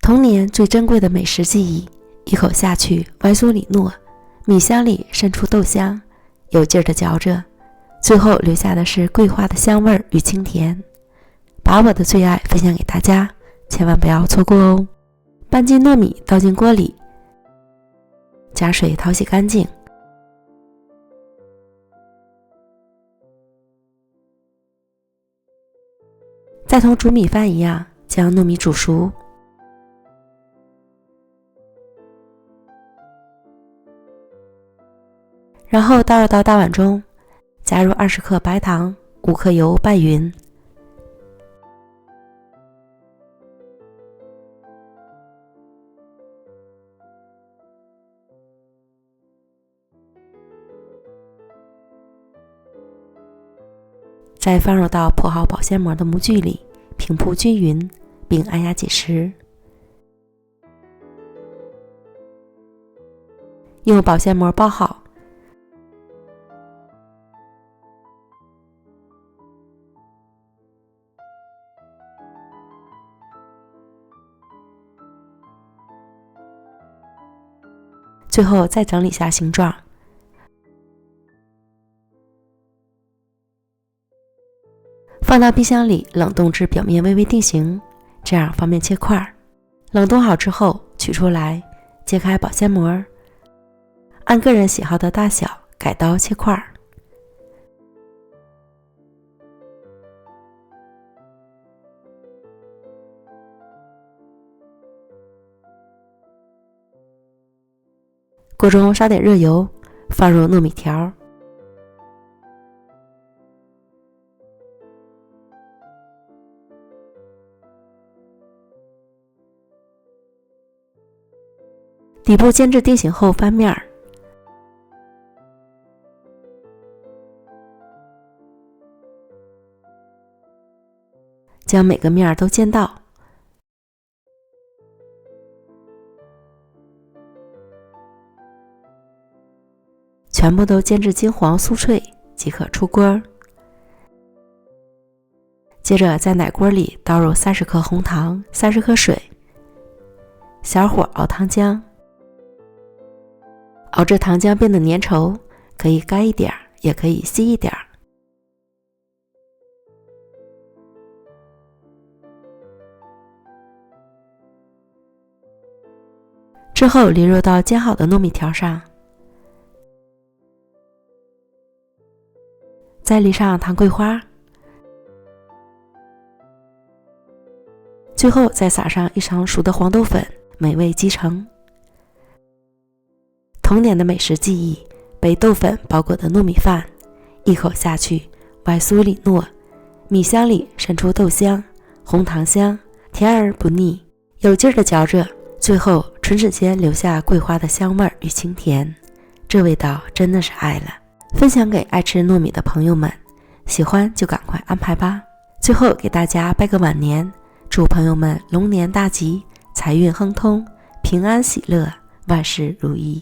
童年最珍贵的美食记忆，一口下去外酥里糯，米香里渗出豆香，有劲儿的嚼着，最后留下的是桂花的香味与清甜。把我的最爱分享给大家，千万不要错过哦。半斤糯米倒进锅里，加水淘洗干净，再同煮米饭一样将糯米煮熟，然后倒入到大碗中，加入20克白糖，5克油拌匀，再放入到铺好保鲜膜的模具里，平铺均匀，并按压紧实。用保鲜膜包好。最后再整理下形状，放到冰箱里冷冻至表面微微定型，这样方便切块。冷冻好之后取出来，揭开保鲜膜，按个人喜好的大小改刀切块。锅中烧点热油，放入糯米条，底部煎至定型后翻面，将每个面都煎到，全部都煎至金黄酥脆即可出锅。接着在奶锅里倒入30克红糖、30克水，小火熬糖浆，熬至糖浆变得粘稠，可以干一点也可以稀一点。之后淋入到煎好的糯米条上，再淋上糖桂花，最后再撒上1成熟的黄豆粉，美味即成。童年的美食记忆，被豆粉包裹的糯米饭，一口下去外酥里糯，米香里渗出豆香，红糖香，甜而不腻，有劲儿的嚼着，最后唇齿间留下桂花的香味与清甜，这味道真的是爱了。分享给爱吃糯米的朋友们，喜欢就赶快安排吧。最后给大家拜个晚年，祝朋友们龙年大吉，财运亨通，平安喜乐，万事如意。